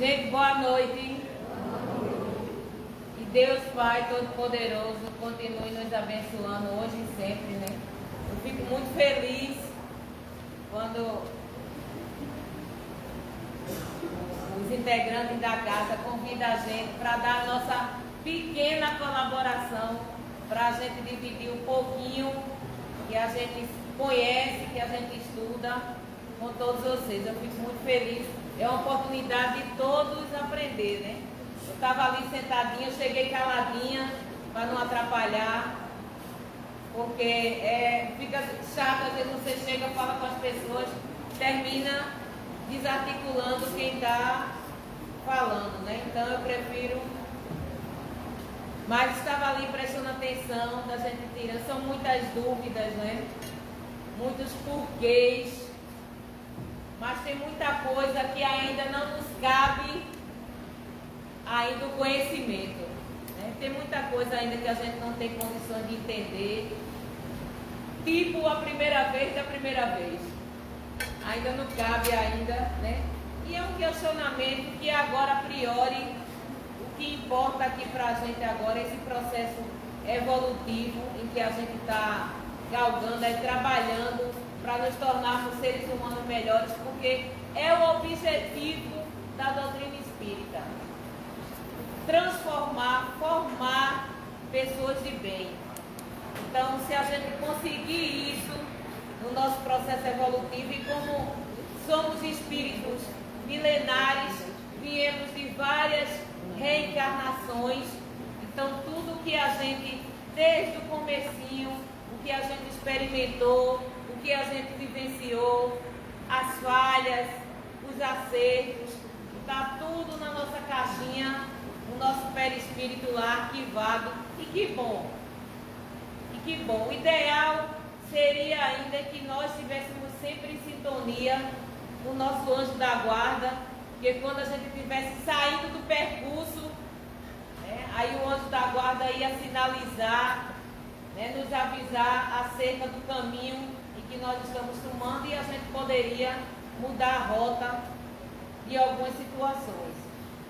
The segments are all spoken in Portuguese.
Gente, boa noite. E Deus Pai Todo-Poderoso continue nos abençoando hoje e sempre, né? Eu fico muito feliz quando os integrantes da casa convidam a gente para dar a nossa pequena colaboração, para a gente dividir um pouquinho que a gente conhece, que a gente estuda com todos vocês. Eu fico muito feliz. É uma oportunidade de todos aprender, né? Eu estava ali sentadinha, eu cheguei caladinha para não atrapalhar, porque fica chato, às vezes você chega, fala com as pessoas, termina desarticulando quem está falando, né? Então eu prefiro. Mas estava ali prestando atenção, da gente tirando, são muitas dúvidas, né? Muitos porquês. Mas tem muita coisa que ainda não nos cabe ainda o conhecimento, né? Tem muita coisa ainda que a gente não tem condições de entender. Tipo a primeira vez da primeira vez. Ainda não cabe ainda, né? E é um questionamento que agora, a priori, o que importa aqui para a gente agora é esse processo evolutivo em que a gente está galgando, trabalhando para nos tornarmos seres humanos melhores, porque é o objetivo da doutrina espírita. Transformar, formar pessoas de bem. Então, se a gente conseguir isso no nosso processo evolutivo, e como somos espíritos milenares, viemos de várias reencarnações, então tudo que a gente, desde o comecinho, o que a gente experimentou, o que a gente vivenciou, as falhas, os acertos, está tudo na nossa caixinha, no nosso perispírito lá arquivado. E que bom! E que bom! O ideal seria ainda que nós estivéssemos sempre em sintonia com o nosso anjo da guarda, porque quando a gente estivesse saindo do percurso, né, aí o anjo da guarda ia sinalizar, né, nos avisar acerca do caminho que nós estamos tomando, e a gente poderia mudar a rota de algumas situações.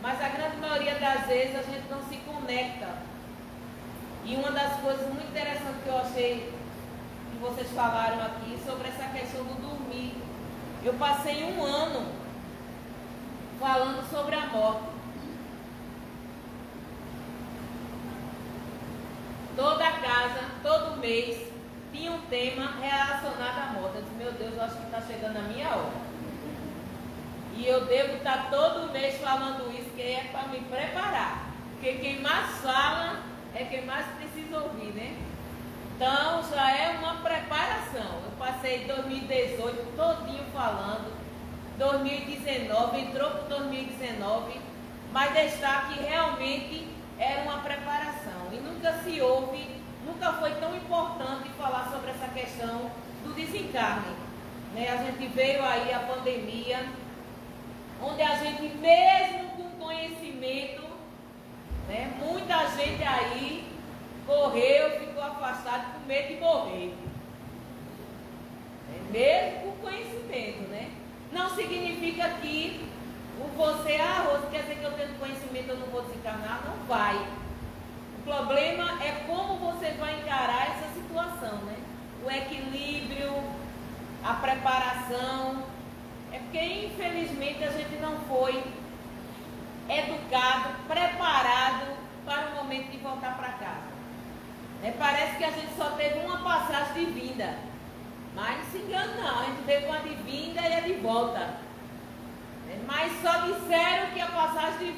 Mas a grande maioria das vezes a gente não se conecta. E uma das coisas muito interessantes que eu achei que vocês falaram aqui sobre essa questão do dormir. Eu passei um ano falando sobre a morte. Toda casa, todo mês, tinha um tema relacionado à morte. Eu disse, meu Deus, eu acho que está chegando a minha hora. E eu devo estar todo mês falando isso, que é para me preparar. Porque quem mais fala é quem mais precisa ouvir, né? Então, já é uma preparação. Eu passei 2018 todinho falando, 2019, entrou para 2019, mas destaque que realmente era uma preparação. E nunca se ouve. Nunca foi tão importante falar sobre essa questão do desencarne, né? A gente veio aí a pandemia, onde a gente, mesmo com conhecimento, né, muita gente aí correu, ficou afastado com medo de morrer. Mesmo com conhecimento, né? Não significa que você, Rosa, quer dizer que eu tendo conhecimento eu não vou desencarnar? Não vai. O problema é como você vai encarar essa situação, né? O equilíbrio, a preparação. É porque, infelizmente, a gente não foi educado, preparado para o momento de voltar para casa. Parece que a gente só teve uma passagem de vinda. Mas não se engane não, a gente teve uma de vinda e a de volta. Mas só disseram que a passagem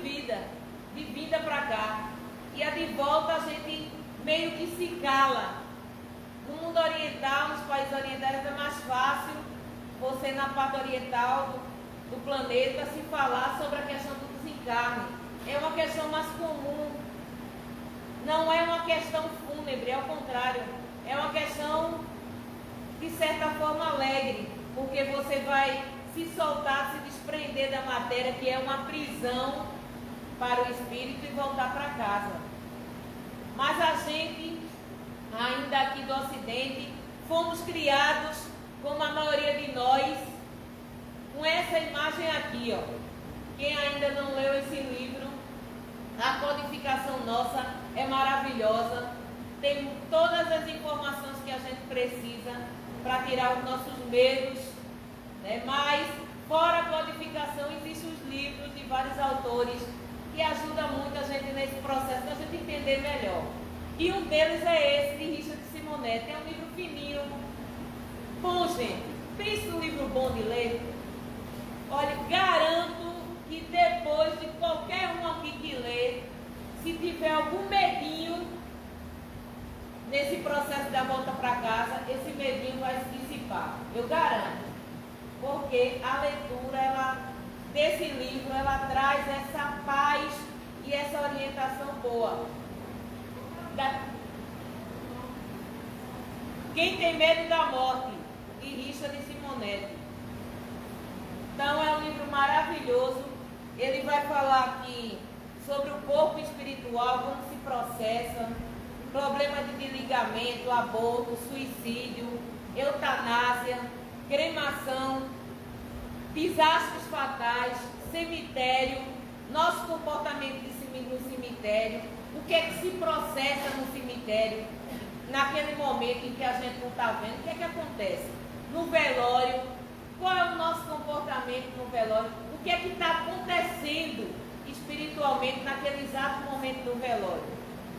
de vinda para cá. E a de volta a gente meio que se cala. No mundo oriental, nos países orientais, é mais fácil você, na parte oriental do planeta, se falar sobre a questão do desencarne. É uma questão mais comum. Não é uma questão fúnebre, ao contrário. É uma questão, de certa forma, alegre. Porque você vai se soltar, se desprender da matéria, que é uma prisão para o espírito, e voltar para casa. Mas a gente, ainda aqui do Ocidente, fomos criados, como a maioria de nós, com essa imagem aqui, ó. Quem ainda não leu esse livro, a codificação nossa é maravilhosa. Tem todas as informações que a gente precisa para tirar os nossos medos, né? Mas, fora a codificação, existem os livros de vários autores que ajudam muito a gente nesse processo, para a gente entender melhor. E um deles é esse, de Richard Simonetti. É um livro fininho. Bom, gente, pense num livro bom de ler. Olha, garanto que depois de qualquer um aqui que lê, se tiver algum medinho nesse processo da volta para casa, esse medinho vai se dissipar. Eu garanto. Porque a leitura desse livro, ela traz essa paz e essa orientação boa. Quem tem medo da morte, de Richard Simonetti. Então é um livro maravilhoso. Ele vai falar aqui sobre o corpo espiritual, como se processa, problema de desligamento, aborto, suicídio, eutanásia, cremação, desastres fatais, cemitério, nosso comportamento no cemitério, o que é que se processa no cemitério, naquele momento em que a gente não está vendo, o que é que acontece? No velório, qual é o nosso comportamento no velório? O que é que está acontecendo espiritualmente naquele exato momento do velório?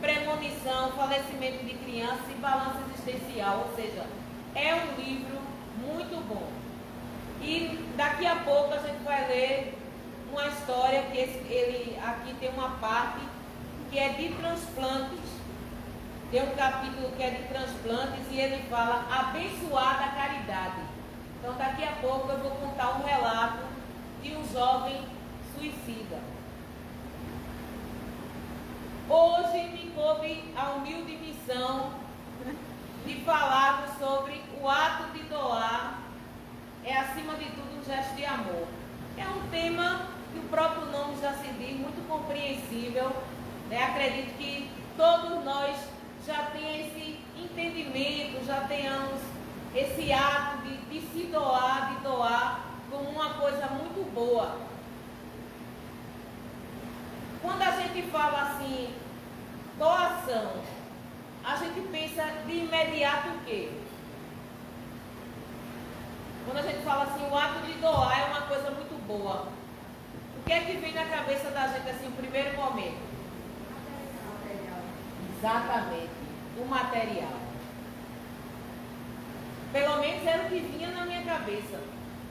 Premonição, falecimento de crianças e balanço existencial, ou seja, é um livro muito bom. E daqui a pouco a gente vai ler uma história que ele aqui tem uma parte que é de transplantes. Tem um capítulo que é de transplantes e ele fala abençoada a caridade. Então daqui a pouco eu vou contar um relato de um jovem suicida. Hoje me coube a humilde missão de falar sobre o ato de doar é acima de tudo um gesto de amor. É um tema que o próprio nome já se diz, muito compreensível, né? Acredito que todos nós já tenhamos esse entendimento, já tenhamos esse ato de se doar, de doar como uma coisa muito boa. Quando a gente fala assim, doação, a gente pensa de imediato o quê? Quando a gente fala assim, o ato de doar é uma coisa muito boa. O que é que vem na cabeça da gente assim, no primeiro momento? Material. Exatamente, o material. Pelo menos era o que vinha na minha cabeça.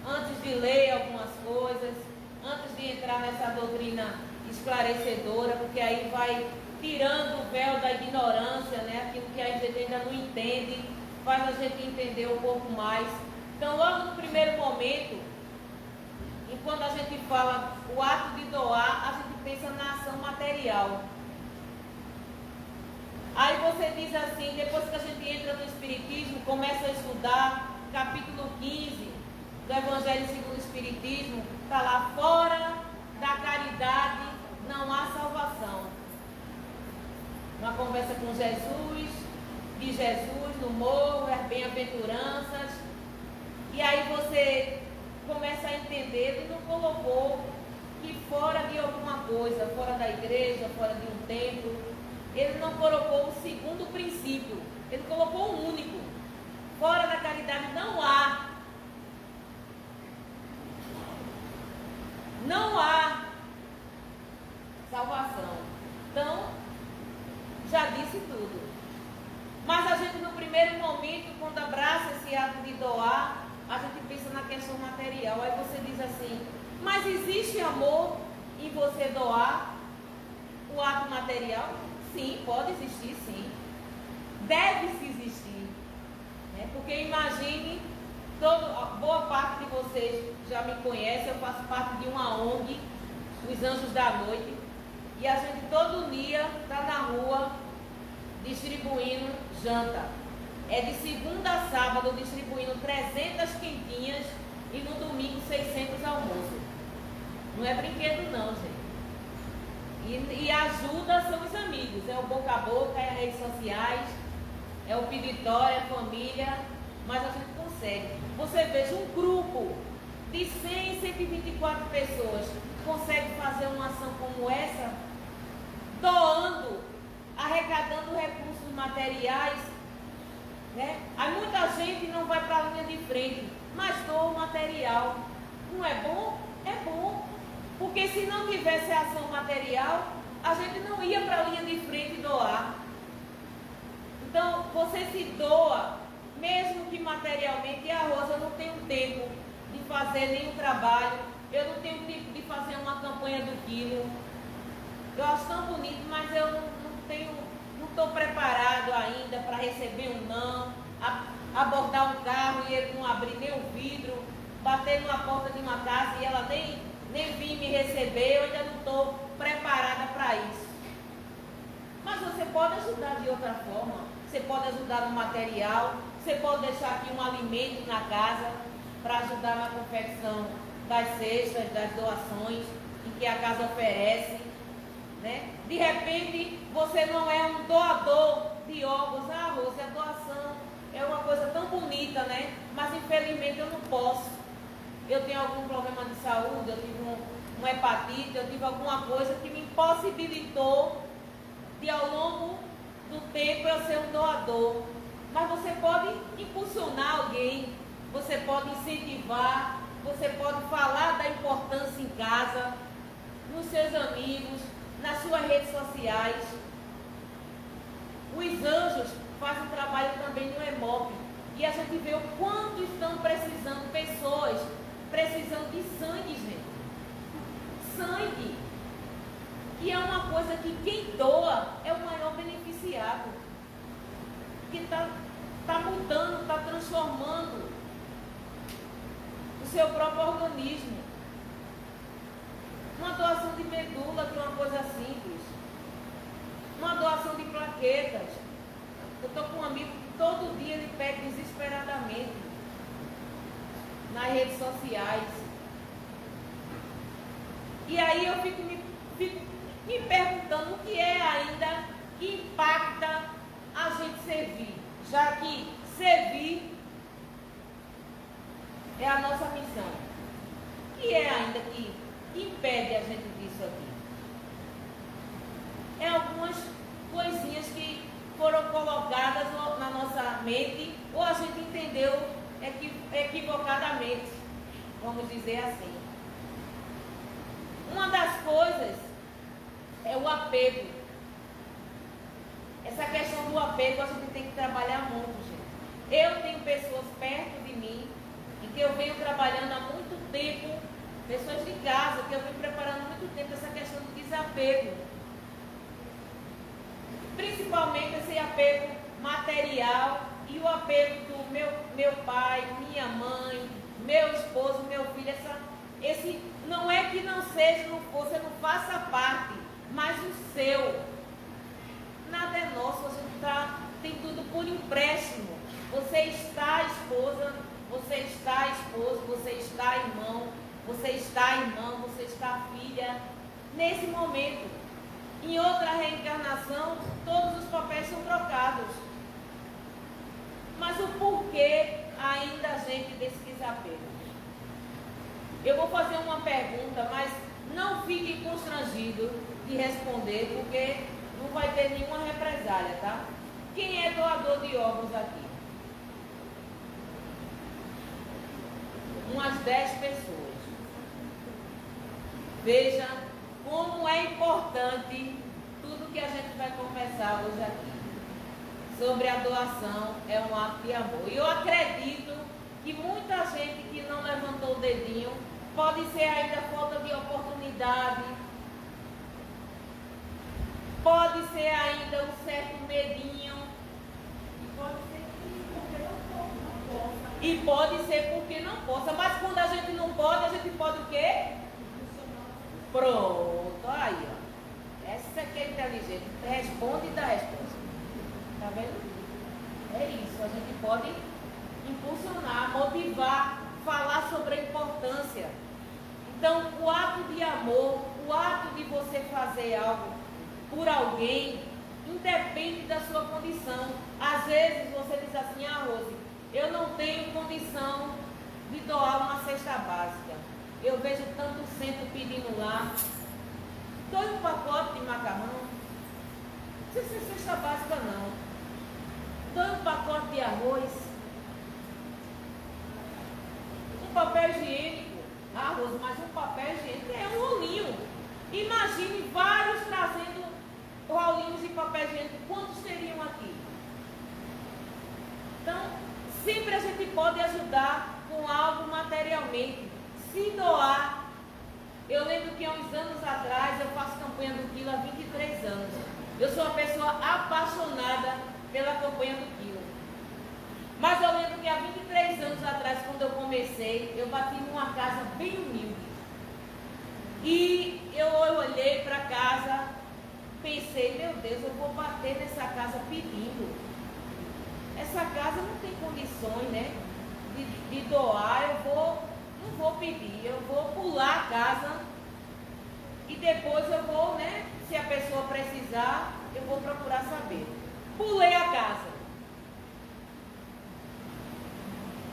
Antes de ler algumas coisas, antes de entrar nessa doutrina esclarecedora, porque aí vai tirando o véu da ignorância, né? Aquilo que a gente ainda não entende, faz a gente entender um pouco mais. Então, logo no primeiro momento, enquanto a gente fala o ato de doar, a gente pensa na ação material. Aí você diz assim, depois que a gente entra no Espiritismo, começa a estudar, capítulo 15 do Evangelho segundo o Espiritismo, está lá, fora da caridade não há salvação. Uma conversa com Jesus, de Jesus no morro, as bem-aventuranças. E aí você começa a entender, ele não colocou que fora de alguma coisa, fora da igreja, fora de um templo, ele não colocou o segundo princípio, ele colocou o único. Fora da caridade não há. Não há salvação. Então, já disse tudo. Mas a gente no primeiro momento, quando abraça esse ato de doar, a gente pensa na questão material. Aí você diz assim, mas existe amor em você doar o ato material? Sim, pode existir, sim. Deve-se existir. Né? Porque imagine, boa parte de vocês já me conhece, eu faço parte de uma ONG, os Anjos da Noite, e a gente todo dia está na rua distribuindo janta. É de segunda a sábado distribuindo 300 quentinhas e no domingo 600 almoços. Não é brinquedo não, gente. E a ajuda são os amigos, é o boca a boca, é as redes sociais, é o peditório, é a família, mas a gente consegue. Você veja um grupo de 100, 124 pessoas consegue fazer uma ação como essa, doando, arrecadando recursos materiais, né? Aí muita gente não vai para a linha de frente, mas doa o material. Não é bom? É bom. Porque se não tivesse ação material, a gente não ia para a linha de frente doar. Então, você se doa, mesmo que materialmente. E a Rosa não tem tempo de fazer nenhum trabalho. Eu não tenho tempo de fazer uma campanha do quilo. Eu acho tão bonito, mas eu não estou preparado ainda para receber um não, abordar um carro e ele não abrir nem o vidro, bater numa porta de uma casa e ela nem vir me receber. Eu ainda não estou preparada para isso. Mas você pode ajudar de outra forma. Você pode ajudar no material, você pode deixar aqui um alimento na casa para ajudar na confecção das cestas, das doações em que a casa oferece, né? De repente, você não é um doador de órgãos. Ah, Rose, a doação é uma coisa tão bonita, né? Mas infelizmente eu não posso. Eu tenho algum problema de saúde, eu tive uma hepatite, eu tive alguma coisa que me impossibilitou de ao longo do tempo eu ser um doador. Mas você pode impulsionar alguém, você pode incentivar, você pode falar da importância em casa, nos seus amigos, nas suas redes sociais. Os anjos fazem trabalho também no EMOP. E a gente vê o quanto estão precisando, pessoas precisando de sangue, gente. Sangue. Que é uma coisa que quem doa é o maior beneficiado. Que está mudando, está transformando o seu próprio organismo. Uma doação de medula, que é uma coisa simples. Uma doação de plaquetas. Eu estou com um amigo que todo dia ele pede desesperadamente nas redes sociais. E aí eu fico me perguntando o que é ainda que impacta a gente servir. Já que servir é a nossa missão. O que é ainda que impede a gente disso aqui? É algumas coisinhas que foram colocadas na nossa mente, ou a gente entendeu equivocadamente, vamos dizer assim. Uma das coisas é o apego. Essa questão do apego a gente tem que trabalhar muito, gente. Eu tenho pessoas perto de mim, e que eu venho trabalhando há muito tempo, pessoas de casa, que eu venho preparando há muito tempo essa questão do desapego. Principalmente esse apego material e o apego do meu pai, minha mãe, meu esposo, meu filho. Esse não é que não seja, você não faça parte, mas o seu. Nada é nosso, a gente tem tudo por empréstimo. Você está esposa, você está esposo, você está irmão, você está irmã, você está filha. Nesse momento. Em outra reencarnação, todos os papéis são trocados. Mas o porquê ainda a gente desse desapego? Eu vou fazer uma pergunta, mas não fique constrangido de responder, porque não vai ter nenhuma represália, tá? Quem é doador de órgãos aqui? Umas 10 pessoas. Veja como é importante tudo que a gente vai conversar hoje aqui. Sobre a doação, é um ato de amor. E eu acredito que muita gente que não levantou o dedinho, pode ser ainda falta de oportunidade, pode ser ainda um certo medinho, e pode ser porque não possa. Mas quando a gente não pode, a gente pode o quê? Pronto, aí, ó. Essa aqui é inteligente. Responde e dá resposta. Tá vendo? É isso. A gente pode impulsionar, motivar, falar sobre a importância. Então, o ato de amor, o ato de você fazer algo por alguém, independe da sua condição. Às vezes você diz assim: ah, Rose, eu não tenho condição de doar uma cesta básica. Eu vejo tanto centro pedindo lá 2 pacotes de macarrão. Não precisa ser cesta básica não. 2 pacotes de arroz. Um papel higiênico. Arroz, mas um papel higiênico é um rolinho. Imagine vários trazendo rolinhos de papel higiênico. Quantos teriam aqui? Então, sempre a gente pode ajudar com algo materialmente. Se doar. Eu lembro que há uns anos atrás eu faço campanha do quilo há 23 anos. Eu sou uma pessoa apaixonada pela campanha do quilo. Mas eu lembro que há 23 anos atrás, quando eu comecei, eu bati numa casa bem humilde. E eu olhei para a casa, pensei, meu Deus, eu vou bater nessa casa pedindo. Essa casa não tem condições, né, de doar. Não vou pedir, eu vou pular a casa e depois eu vou, né, se a pessoa precisar, eu vou procurar saber. Pulei a casa.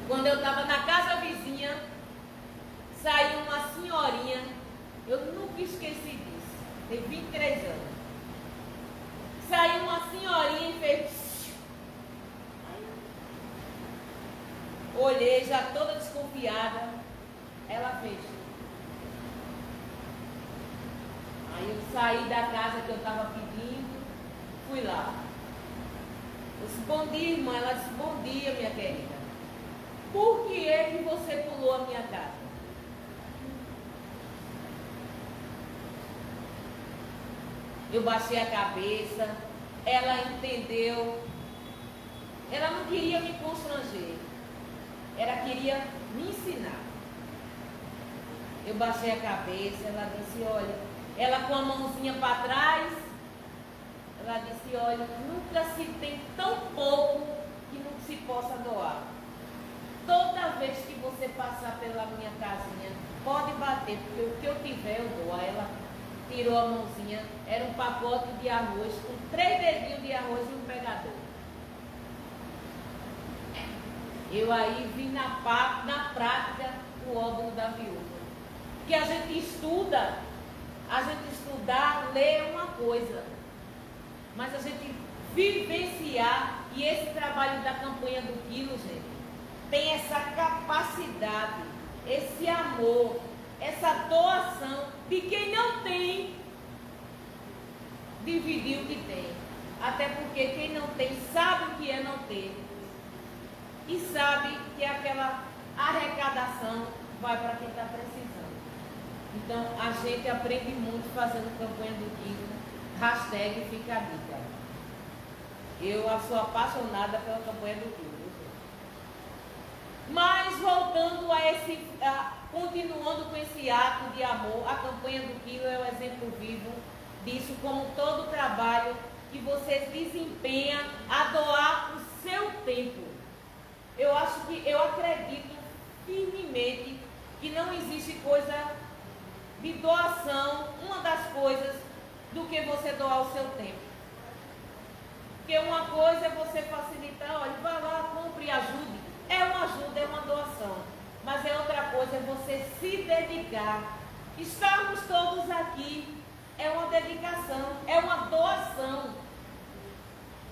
Quando eu estava na casa vizinha, saiu uma senhorinha, eu nunca esqueci disso, tem 23 anos. Saiu uma senhorinha e fez... Olhei, já toda desconfiada, ela fez. Aí eu saí da casa que eu estava pedindo, fui lá. Eu disse, bom dia, irmã. Ela disse, bom dia, minha querida. Por que é que você pulou a minha casa? Eu baixei a cabeça, ela entendeu. Ela não queria me constranger. Ela queria me ensinar. Eu baixei a cabeça, ela disse, olha, ela com a mãozinha para trás, ela disse, olha, nunca se tem tão pouco que não se possa doar. Toda vez que você passar pela minha casinha, pode bater, porque o que eu tiver eu dou. Aí ela tirou a mãozinha, era um pacote de arroz, com 3 dedinhos de arroz e um pegador. Eu aí vi na prática o óbolo da viúva. Que a gente estuda, estudar, ler é uma coisa, mas a gente vivenciar, e esse trabalho da campanha do quilo, gente, tem essa capacidade, esse amor, essa doação de quem não tem, dividir o que tem. Até porque quem não tem sabe o que é não ter. E sabe que aquela arrecadação vai para quem está precisando. Então, a gente aprende muito fazendo campanha do quilo. Hashtag fica a dica. Eu sou apaixonada pela campanha do quilo. Mas, voltando continuando com esse ato de amor, a campanha do quilo é um exemplo vivo disso, como todo trabalho que você desempenha a doar o seu tempo. Eu acredito firmemente que não existe coisa de doação, uma das coisas, do que você doar o seu tempo. Porque uma coisa é você facilitar, olha, vai lá, compre e ajude. É uma ajuda, é uma doação. Mas é outra coisa, é você se dedicar. Estarmos todos aqui é uma dedicação, é uma doação.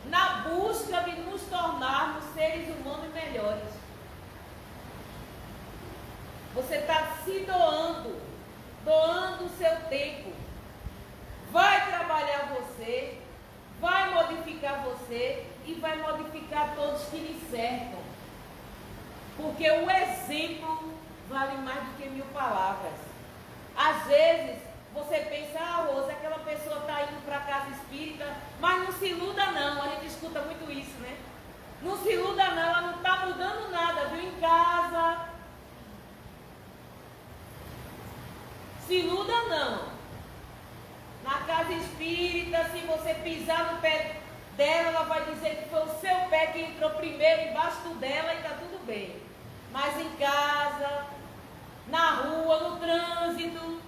Na busca de nos tornarmos seres humanos melhores. Você está se doando o seu tempo. Vai trabalhar você, vai modificar você e vai modificar todos que lhe cercam. Porque o exemplo vale mais do que 1000 palavras. Às vezes, você pensa, Rosa, aquela pessoa está indo para a casa espírita, mas não se iluda não, a gente escuta muito isso, né? Não se iluda não, ela não está mudando nada, viu, em casa. Se iluda não. Na casa espírita, se você pisar no pé dela, ela vai dizer que foi o seu pé que entrou primeiro embaixo do dela e está tudo bem. Mas em casa, na rua, no trânsito.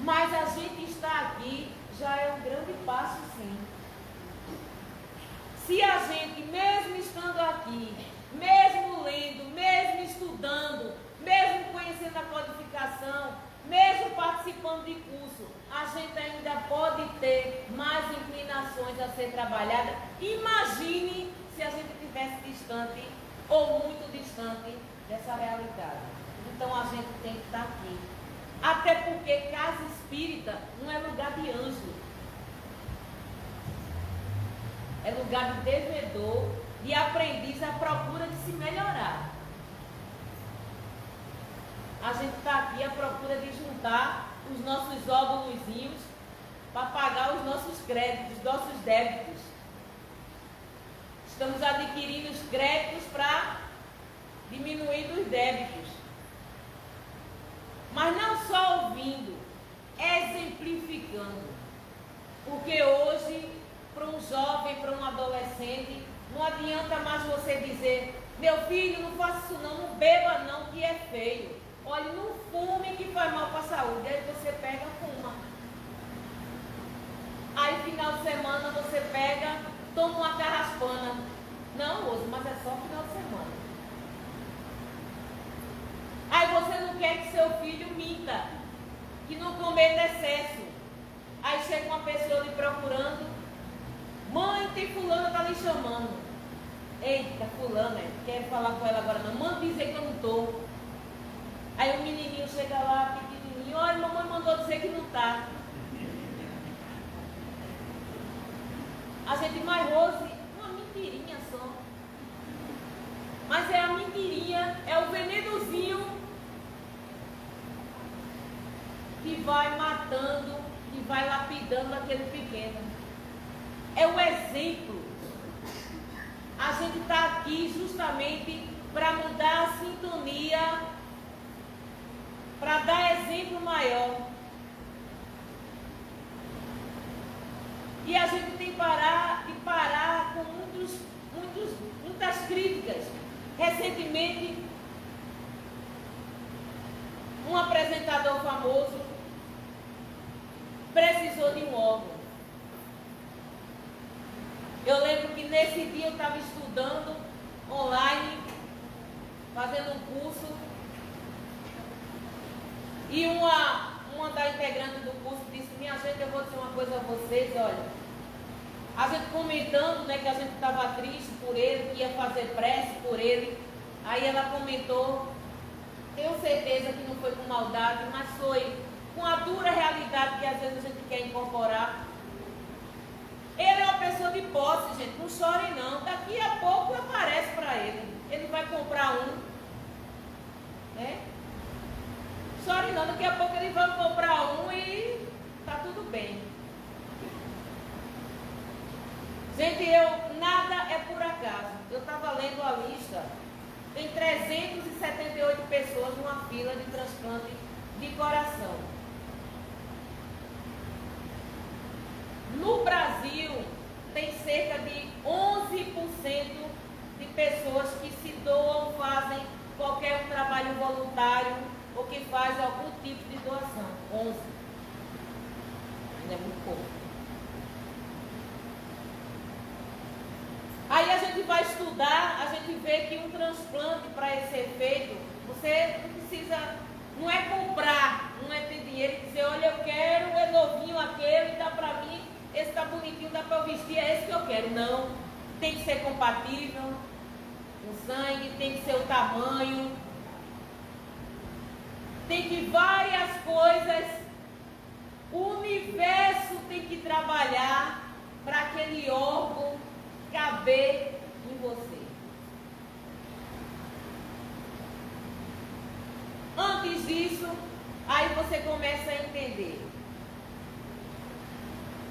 Mas a gente está aqui já é um grande passo, sim. Se a gente, mesmo estando aqui, mesmo lendo, mesmo estudando, mesmo conhecendo a codificação, mesmo participando de curso, a gente ainda pode ter mais inclinações a ser trabalhada. Imagine se a gente estivesse distante ou muito distante dessa realidade. Então a gente tem que estar aqui. Até porque casa espírita não é lugar de anjo. É lugar de devedor, de aprendiz à procura de se melhorar. A gente está aqui à procura de juntar os nossos óvulozinhos para pagar os nossos créditos, os nossos débitos. Estamos adquirindo os créditos para diminuir os débitos. Mas não só ouvindo, exemplificando. Porque hoje, para um jovem, para um adolescente, não adianta mais você dizer: meu filho, não faça isso não, não beba não, que é feio. Olha, não fume que faz mal para a saúde. Aí você pega e fuma. Aí final de semana você pega, toma uma carraspana. Não, moço, mas é só final de semana. Aí você não quer que seu filho minta, que não cometa excesso. Aí chega uma pessoa lhe procurando: mãe, tem fulana, tá lhe chamando. Eita, fulana, quer falar com ela agora não. Manda dizer que eu não estou. Aí o menininho chega lá, pequenininho: olha, mamãe mandou dizer que não está. A gente mais Rose, uma mentirinha só. Mas é a mentirinha, é o venenozinho que vai matando, que vai lapidando aquele pequeno. É o exemplo. A gente está aqui justamente para mudar a sintonia, para dar exemplo maior. E a gente tem que parar com muitas críticas. Recentemente, um apresentador famoso precisou de um órgão. Eu lembro que nesse dia eu estava estudando online, fazendo um curso, e uma da integrante do curso disse: minha gente, eu vou dizer uma coisa a vocês, olha, a gente comentando, né, que a gente estava triste por ele, que ia fazer prece por ele. Aí ela comentou: tenho certeza que não foi com maldade, mas foi com a dura realidade que às vezes a gente quer incorporar. Ele é uma pessoa de posse, gente, não chorem não. Daqui a pouco aparece para ele. Ele vai comprar um, né? Chore não, daqui a pouco ele vai comprar um e tá tudo bem. Gente, nada é por acaso. Eu estava lendo a lista. Tem 378 pessoas numa fila de transplante de coração. No Brasil, tem cerca de 11% de pessoas que se doam, fazem qualquer trabalho voluntário ou que faz algum tipo de doação. 11. Ainda é muito pouco. Aí a gente vai estudar, a gente vê que um transplante, para ele ser feito, você não precisa, não é comprar, não é ter dinheiro e dizer: olha, eu quero, é novinho aquele, dá para mim, esse tá bonitinho, dá para eu vestir, é esse que eu quero. Não, tem que ser compatível com o sangue, tem que ser o tamanho, tem que várias coisas, o universo tem que trabalhar para aquele órgão caber em você. Antes disso, aí você começa a entender.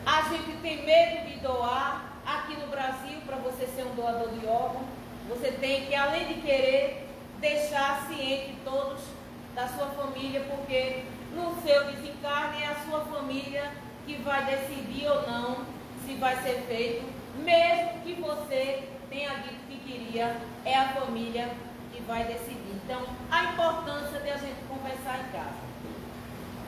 A gente tem medo de doar. Aqui no Brasil, para você ser um doador de órgão, você tem que, além de querer, deixar ciente todos da sua família, porque no seu desencarne é a sua família que vai decidir ou não se vai ser feito. Mesmo que você tenha dito que queria, é a família que vai decidir. Então, a importância de a gente conversar em casa.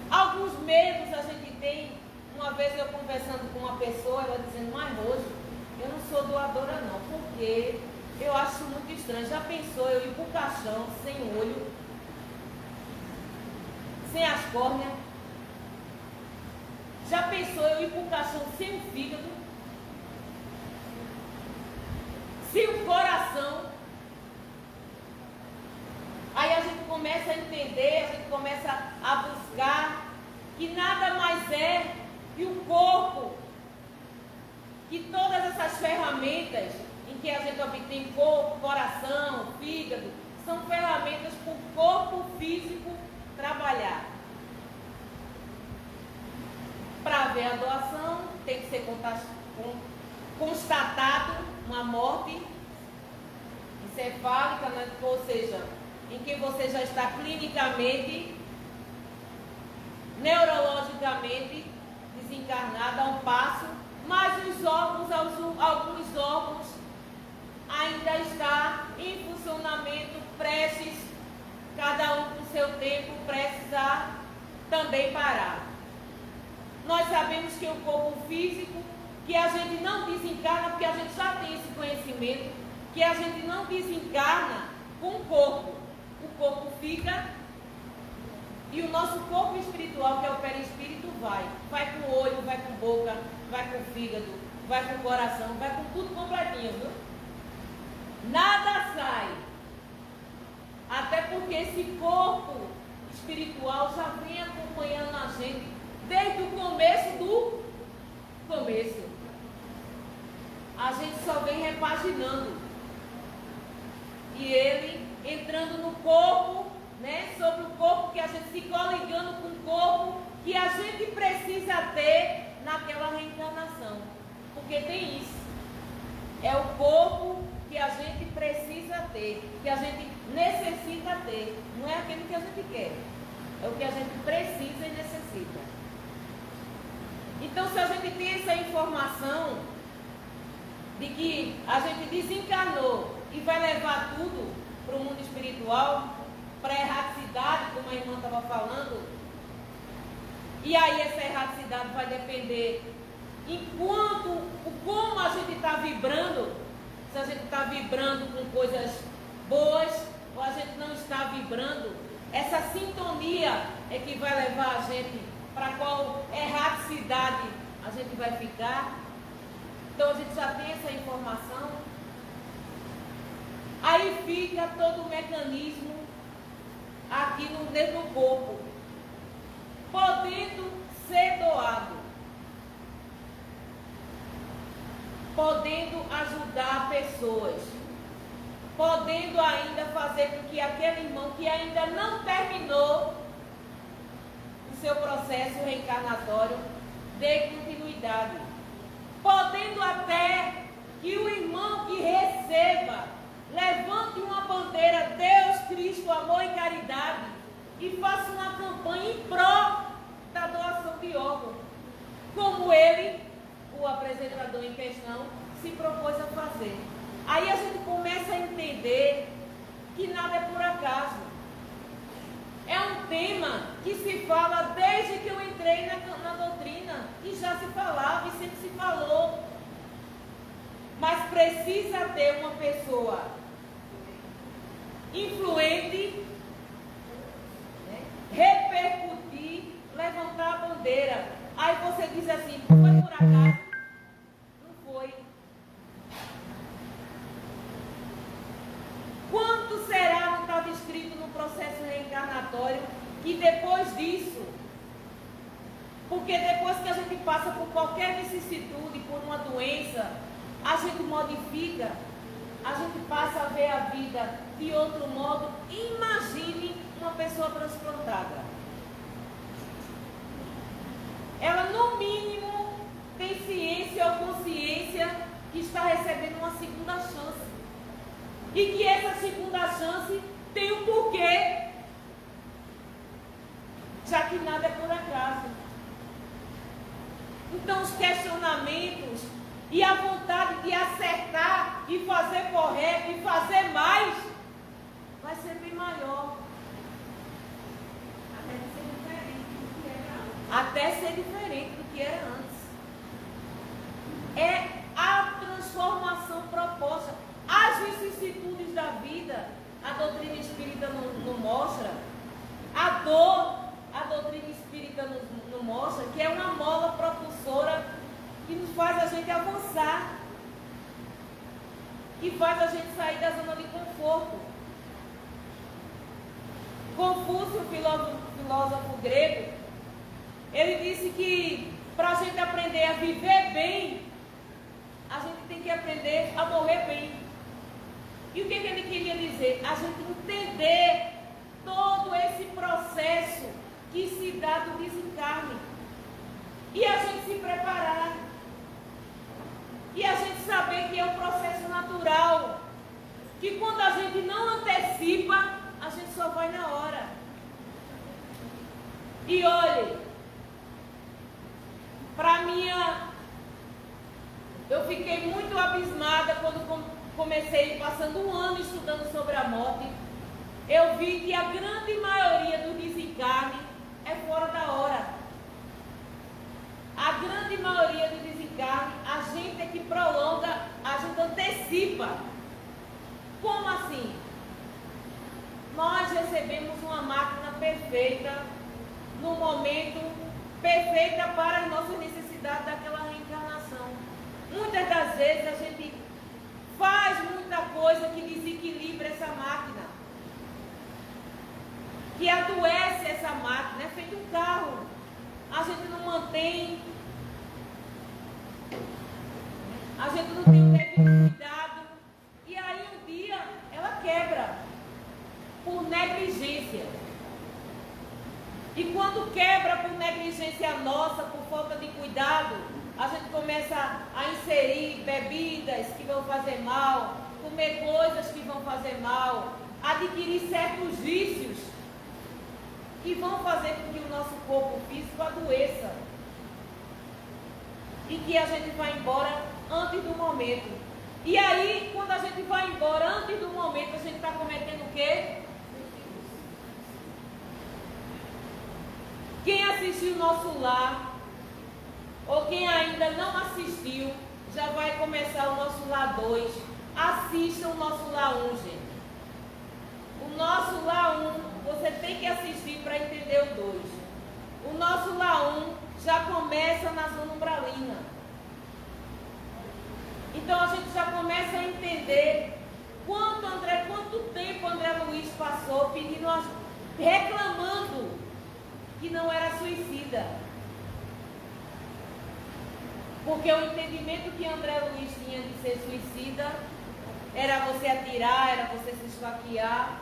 Alguns medos a gente tem. Uma vez eu conversando com uma pessoa, ela dizendo: mas hoje eu não sou doadora não, porque Eu acho muito estranho. Já pensou eu ir pro caixão sem olho, sem as córneas? Já pensou eu ir pro caixão sem o fígado, sem o coração? Aí a gente começa a entender, a gente começa a buscar que nada mais é que o corpo, que todas essas ferramentas em que a gente obtém corpo, coração, fígado, são ferramentas para o corpo físico trabalhar. Para haver a doação, tem que ser constatado uma morte encefálica, né? Ou seja, em que você já está clinicamente, neurologicamente desencarnado a um passo, mas os órgãos, alguns órgãos ainda está em funcionamento, prestes, cada um com seu tempo, prestes a também parar. Nós sabemos que o corpo físico, que a gente não desencarna, porque a gente já tem esse conhecimento, que a gente não desencarna com o corpo. O corpo fica e o nosso corpo espiritual, que é o perispírito, vai com o olho, vai com a boca, vai com o fígado, vai com o coração, vai com tudo completinho, viu? Nada sai. Até porque esse corpo espiritual já vem acompanhando a gente desde o começo do começo. A gente só vem repaginando. E ele entrando no corpo, né? Sobre o corpo, que a gente se coligando com o corpo que a gente precisa ter naquela reencarnação. Porque tem isso. É o corpo que a gente precisa ter, que a gente necessita ter. Não é aquele que a gente quer. É o que a gente precisa e necessita. Então, se a gente tem essa informação de que a gente desencarnou e vai levar tudo para o mundo espiritual, para a erraticidade, como a irmã estava falando, e aí essa erraticidade vai depender como a gente está vibrando, se a gente está vibrando com coisas boas ou a gente não está vibrando. Essa sintonia é que vai levar a gente para qual erraticidade a gente vai ficar. Então a gente já tem essa informação. Aí fica todo o mecanismo aqui dentro do corpo, podendo ser doado, podendo ajudar pessoas, podendo ainda fazer com que aquele irmão que ainda não terminou o seu processo reencarnatório dê continuidade, podendo até que o irmão que receba levante uma bandeira Deus, Cristo, amor e caridade e faça uma campanha em prol da doação de órgãos, como ele, o apresentador em questão, se propôs a fazer. Aí a gente começa a entender que nada é por acaso. É um tema que se fala desde que eu entrei na doutrina, e já se falava e sempre se falou. Mas precisa ter uma pessoa influente, né, repercutir, levantar a bandeira. Aí você diz assim, não foi por acaso? Não foi. Quanto será, não estava escrito no processo reencarnatório, que depois disso, porque depois que a gente passa por qualquer vicissitude, por uma doença, a gente modifica, a gente passa a ver a vida de outro modo. Imagine uma pessoa transplantada. Ela, no mínimo, tem ciência ou consciência que está recebendo uma segunda chance. E que essa segunda chance tem um porquê. Já que nada é por acaso. Então, os questionamentos e a vontade de acertar e fazer correto e fazer mais vai ser bem maior. Até ser diferente do que era antes. É a transformação proposta. As vicissitudes que nos faz a gente avançar, que faz a gente sair da zona de conforto. Confúcio, filósofo grego, ele disse que para a gente aprender a viver bem, a gente tem que aprender a morrer bem. E o que ele queria dizer? A gente entender todo esse processo que se dá do desencarne. E a gente se preparar. E a gente saber que é um processo natural. Que quando a gente não antecipa, a gente só vai na hora. E olhe, para mim, eu fiquei muito abismada quando comecei, passando um ano estudando sobre a morte. Eu vi que a grande maioria do desencarne é fora da hora. A grande maioria do desencarne, a gente é que prolonga, a gente antecipa. Como assim? Nós recebemos uma máquina perfeita, no momento perfeita para as nossas necessidades daquela reencarnação. Muitas das vezes a gente faz muita coisa que desequilibra essa máquina, que adoece essa máquina. É feito um carro, a gente não mantém, a gente não tem o devido cuidado, e aí um dia ela quebra por negligência. E quando quebra por negligência nossa, por falta de cuidado, a gente começa a inserir bebidas que vão fazer mal, comer coisas que vão fazer mal, adquirir certos vícios que vão fazer com que o nosso corpo físico adoeça. E que a gente vai embora antes do momento. E aí, quando a gente vai embora antes do momento, a gente está cometendo o quê? Quem assistiu o Nosso Lar, ou quem ainda não assistiu, já vai começar o Nosso Lar 2. Assista o Nosso Lar 1, gente. O Nosso Lar 1, você tem que assistir para entender o 2. O Nosso Lar 1 já começa na zona umbralina. Então a gente já começa a entender quanto tempo André Luiz passou pedindo, reclamando que não era suicida. Porque o entendimento que André Luiz tinha de ser suicida era você atirar, era você se esfaquear.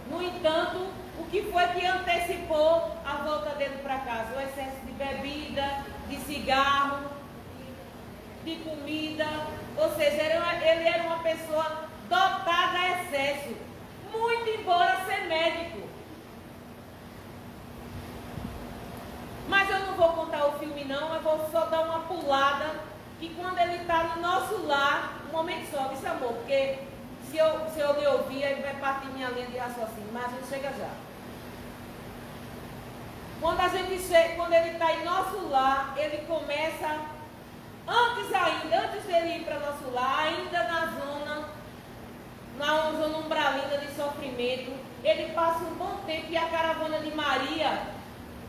No entanto, o que foi que antecipou a volta dele para casa? O excesso de bebida, de cigarro, de comida. Ou seja, ele era uma pessoa dotada a excesso, muito embora ser médico. Mas eu não vou contar o filme não, eu vou só dar uma pulada, que quando ele está no nosso lar, um momento só, isso amor, porque se eu lhe ouvir, aí vai partir minha linha de raciocínio, mas a gente chega já. Quando ele está em nosso lar, ele começa, antes dele ir para nosso lar, ainda na zona umbralina de sofrimento, ele passa um bom tempo e a caravana de Maria,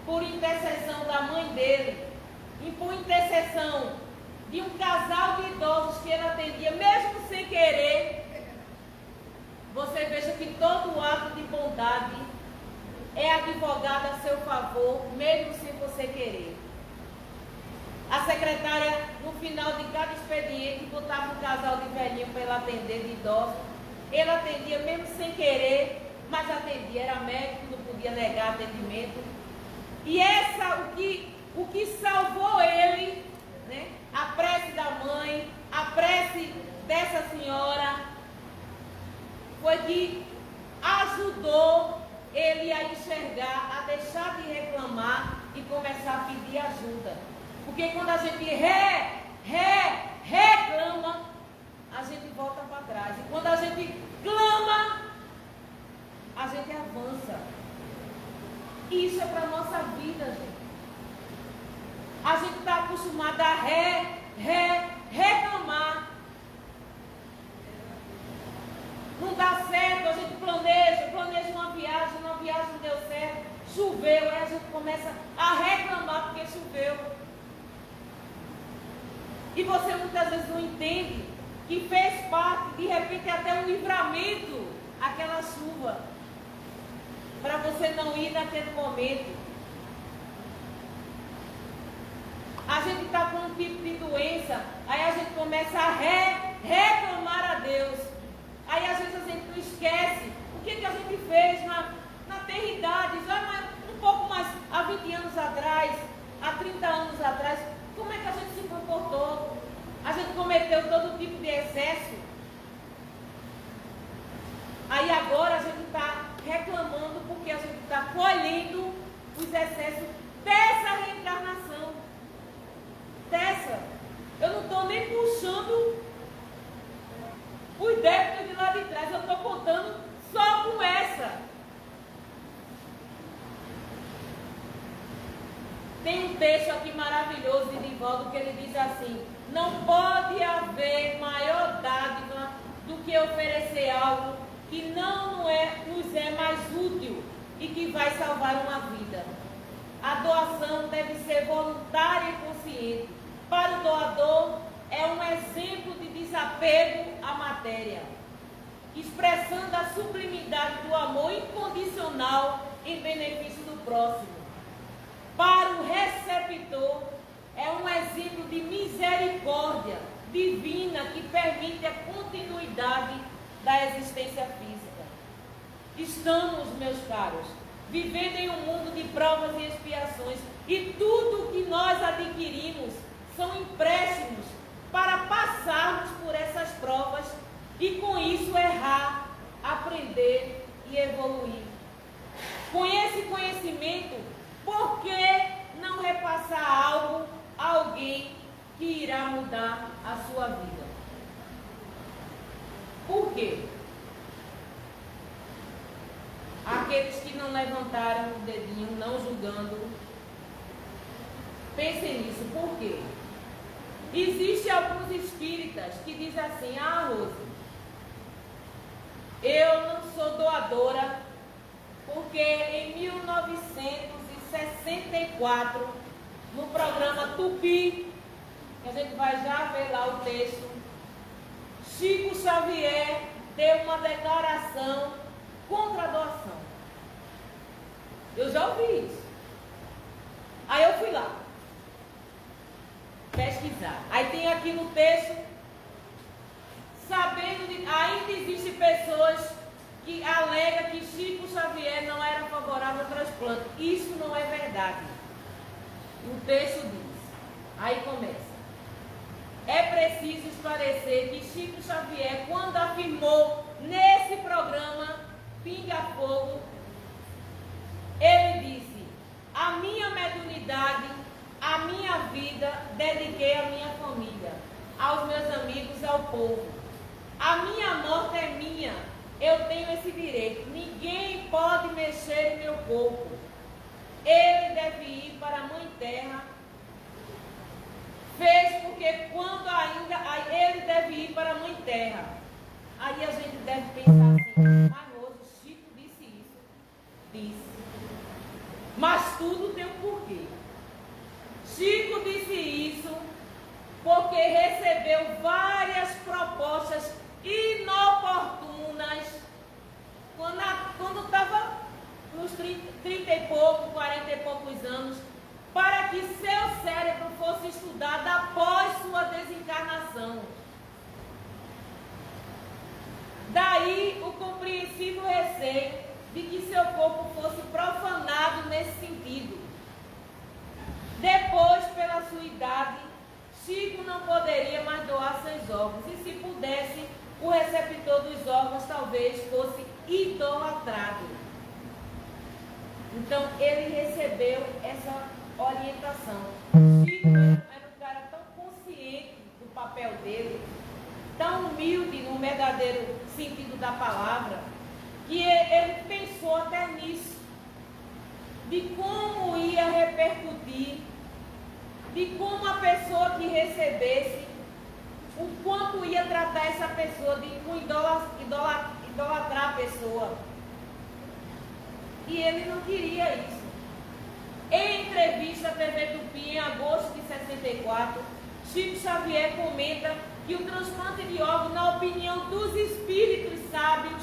por intercessão da mãe dele, e por intercessão de um casal de idosos que ele atendia, mesmo sem querer, você veja que todo ato de bondade é advogado a seu favor, mesmo sem você querer. A secretária, no final de cada expediente, botava um casal de velhinho para ele atender, de idosos. Ele atendia mesmo sem querer, mas atendia, era médico, não podia negar atendimento. E o que salvou ele, né, a prece da mãe, a prece dessa senhora, foi que ajudou ele a enxergar, a deixar de reclamar e começar a pedir ajuda. Porque quando a gente reclama, a gente volta para trás. E quando a gente clama, a gente avança. Isso é para a nossa vida, gente. A gente está acostumado a reclamar. Não dá certo, a gente planeja uma viagem não deu certo, choveu, aí a gente começa a reclamar porque choveu. E você muitas vezes não entende que fez parte, de repente, até um livramento, aquela chuva, para você não ir naquele momento. A gente está com um tipo de doença, aí a gente começa a reclamar a Deus. Aí às vezes a gente não esquece o que a gente fez na eternidade, já um pouco mais, há 20 anos atrás, há 30 anos atrás, como é que a gente se comportou? A gente cometeu todo tipo de excesso. Aí agora a gente está reclamando porque a gente está colhendo os excessos dessa reencarnação. Eu não estou nem puxando os débitos de lá de trás, eu estou contando só com essa. Tem um texto aqui maravilhoso de Divaldo que ele diz assim: não pode haver maior dádiva do que oferecer algo que nos é mais útil e que vai salvar uma vida. A doação deve ser voluntária e consciente. Para o doador, é um exemplo de desapego à matéria, expressando a sublimidade do amor incondicional em benefício do próximo. Para o receptor, é um exemplo de misericórdia divina que permite a continuidade da existência física. Estamos, meus caros, vivendo em um mundo de provas e expiações, e tudo que nós adquirimos são empréstimos para passarmos por essas provas e com isso errar, aprender e evoluir. Com esse conhecimento, por que não repassar algo a alguém que irá mudar a sua vida? Por quê? Aqueles que não levantaram o dedinho, não julgando, pensem nisso. Por quê? Existem alguns espíritas que dizem assim: ah, Rose, eu não sou doadora porque em 1964, no programa Tupi, que a gente vai já ver lá o texto, Chico Xavier deu uma declaração contra a doação. Eu já ouvi isso. Aí eu fui lá pesquisar. Aí tem aqui no texto, sabendo de, ainda existem pessoas que alegam que Chico Xavier não era favorável ao transplante. Isso não é verdade. O texto diz, aí começa: é preciso esclarecer que Chico Xavier, quando afirmou nesse programa Pinga Fogo, ele disse: a minha mediunidade, a minha vida, dediquei à minha família, aos meus amigos e ao povo. A minha morte é minha, eu tenho esse direito, ninguém pode mexer em meu corpo. Ele deve ir para a Mãe Terra. Fez porque quando ainda ele deve ir para a Mãe Terra. Aí a gente deve pensar assim: mas Rose, Chico disse isso. Disse. Mas tudo tem um porquê. Chico disse isso porque recebeu várias propostas inoportunas quando estava nos 30 e pouco, 40 e poucos anos, para que seu cérebro fosse estudado após sua desencarnação. Daí o compreensível receio de que seu corpo fosse profanado nesse sentido. Depois, pela sua idade, Chico não poderia mais doar seus órgãos, e se pudesse, o receptor dos órgãos talvez fosse idolatrado. Então, ele recebeu essa orientação. Chico era um cara tão consciente do papel dele, tão humilde no verdadeiro sentido da palavra, que ele pensou até nisso, de como ia repercutir, de como a pessoa que recebesse, o quanto ia tratar essa pessoa, de idolatrar a pessoa. E ele não queria isso. Em entrevista à TV Tupi, em agosto de 64, Chico Xavier comenta que o transplante de órgão, na opinião dos espíritos sábios,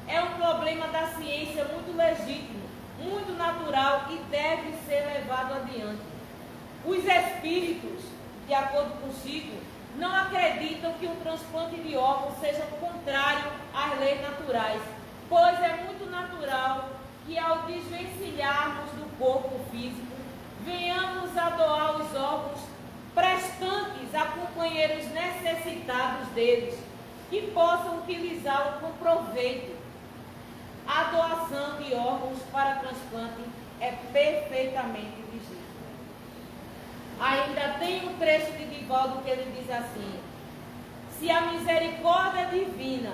é um problema da ciência muito legítimo, muito natural e deve ser levado adiante. Os espíritos, de acordo com Chico, não acreditam que o transplante de órgão seja contrário às leis naturais, pois é muito natural que ao desvencilharmos do corpo físico, venhamos a doar os órgãos prestantes a companheiros necessitados deles, que possam utilizá-lo com proveito. A doação de órgãos para transplante é perfeitamente legítima. Ainda tem um trecho de Divaldo que ele diz assim: se a misericórdia divina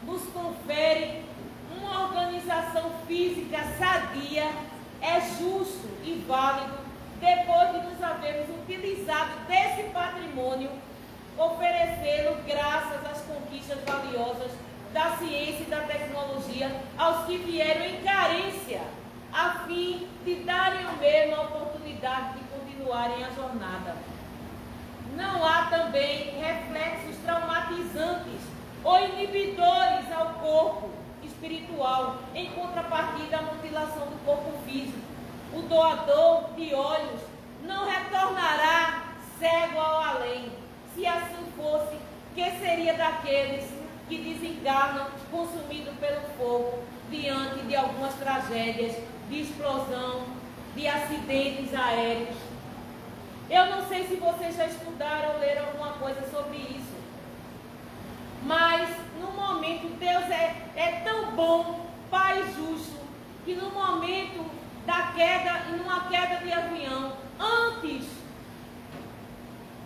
nos confere uma organização física sadia, é justo e válido, depois de nos havermos utilizado desse patrimônio, oferecê-lo graças às conquistas valiosas da ciência e da tecnologia aos que vieram em carência, a fim de darem ao mesmo a oportunidade de continuarem a jornada. Não há também reflexos traumatizantes ou inibidores ao corpo espiritual, em contrapartida à mutilação do corpo físico. O doador de olhos não retornará cego ao além. Se assim fosse, que seria daqueles que desencarnam consumido pelo fogo diante de algumas tragédias de explosão, de acidentes aéreos? Eu não sei se vocês já estudaram ou leram alguma coisa sobre isso, mas no momento Deus é tão bom, Pai justo, que no momento da queda, e numa queda de avião, antes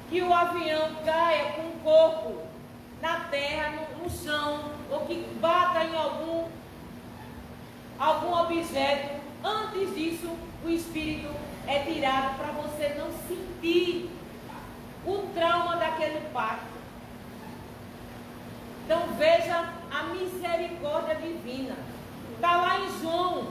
que o avião caia com o corpo na terra, no chão, ou que bata em algum objeto, antes disso, o espírito é tirado para você não sentir o trauma daquele pacto. Então veja a misericórdia divina. Está lá em João,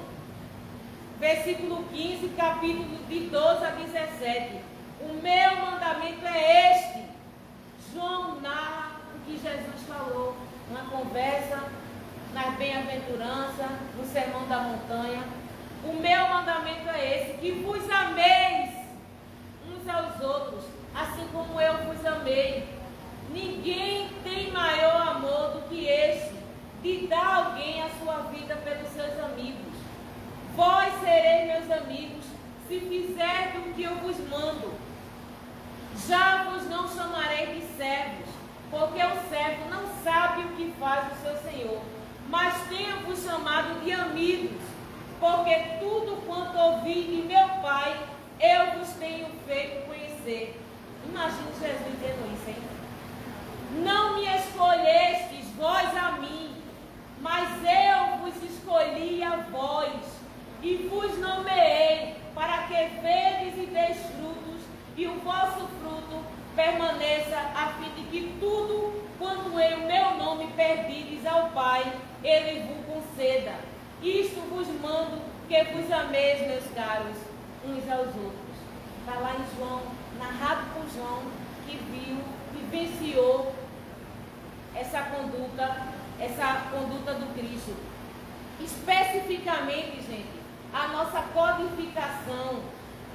versículo 15, capítulo de 12 a 17. O meu mandamento é este. João narra o que Jesus falou na conversa, nas bem-aventuranças, no Sermão da Montanha. O meu mandamento é esse, que vos ameis uns aos outros, assim como eu vos amei. Ninguém tem maior amor do que este, de dar alguém a sua vida pelos seus amigos. Vós sereis meus amigos, se fizerdes o que eu vos mando. Já vos não chamarei de servos, porque o servo não sabe o que faz o seu senhor, mas tenho-vos chamado de amigos, porque tudo quanto ouvi de meu Pai, eu vos tenho feito conhecer. Imagine Jesus dizendo isso, hein? Não me escolhestes vós a mim, mas eu vos escolhi a vós, e vos nomeei, para que vedes e deis frutos, e o vosso fruto permaneça, a fim de que tudo quanto em meu nome pedides ao Pai, Ele vos conceda. Isto vos mando, que vos ameis, meus caros, uns aos outros. Está lá em João, narrado por João, que viu, vivenciou essa conduta do Cristo. Especificamente, gente, a nossa codificação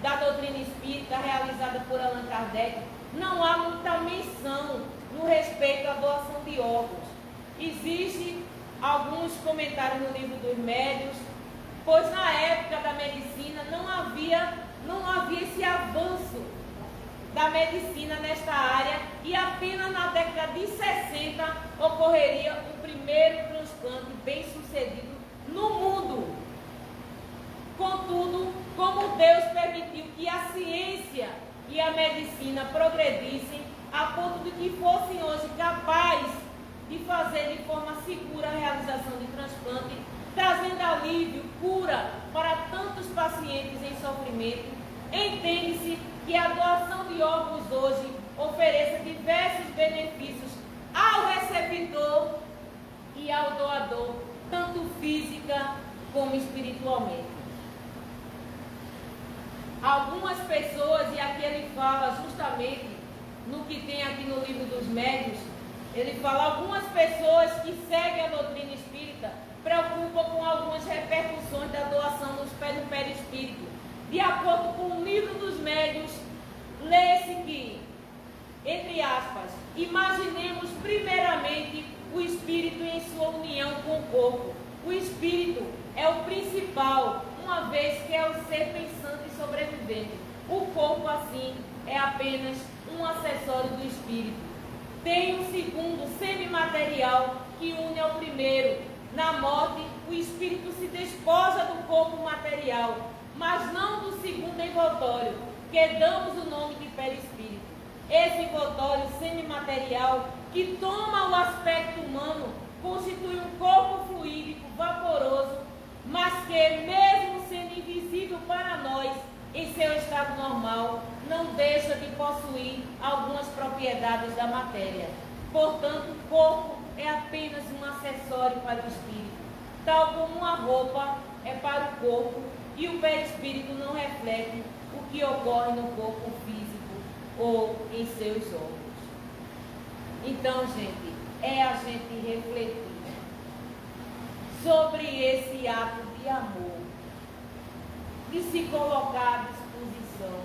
da doutrina espírita realizada por Allan Kardec, não há muita menção no respeito à doação de órgãos. Existem alguns comentários no livro dos médiuns, pois na época da medicina não havia esse avanço da medicina nesta área, e apenas na década de 60 ocorreria o primeiro transplante bem sucedido no mundo. Contudo, como Deus permitiu que a ciência e a medicina progredissem a ponto de que fossem hoje capazes de fazer de forma segura a realização de transplante, trazendo alívio, cura para tantos pacientes em sofrimento, entende-se que a doação de órgãos hoje ofereça diversos benefícios ao receptor e ao doador, tanto física como espiritualmente. Algumas pessoas, e aqui ele fala justamente no que tem aqui no livro dos Médiuns, ele fala: algumas pessoas que seguem a doutrina espírita preocupam com algumas repercussões da doação no perispírito. De acordo com o livro dos Médiuns, lê-se que, entre aspas, imaginemos primeiramente o espírito em sua união com o corpo. O espírito é o principal, uma vez que é o ser pensante e sobrevivente. O corpo, assim, é apenas um acessório do espírito. Tem um segundo semimaterial que une ao primeiro. Na morte, o espírito se despoja do corpo material, mas não do segundo envoltório, que damos o nome de perispírito. Esse envoltório semimaterial, que toma o aspecto humano, constitui um corpo fluídico, vaporoso, mas que, mesmo sendo invisível para nós, em seu estado normal, não deixa de possuir algumas propriedades da matéria. Portanto, o corpo é apenas um acessório para o espírito, tal como uma roupa é para o corpo, e o perispírito não reflete o que ocorre no corpo físico ou em seus órgãos. Então, gente, é a gente refletir sobre esse ato de amor, de se colocar à disposição.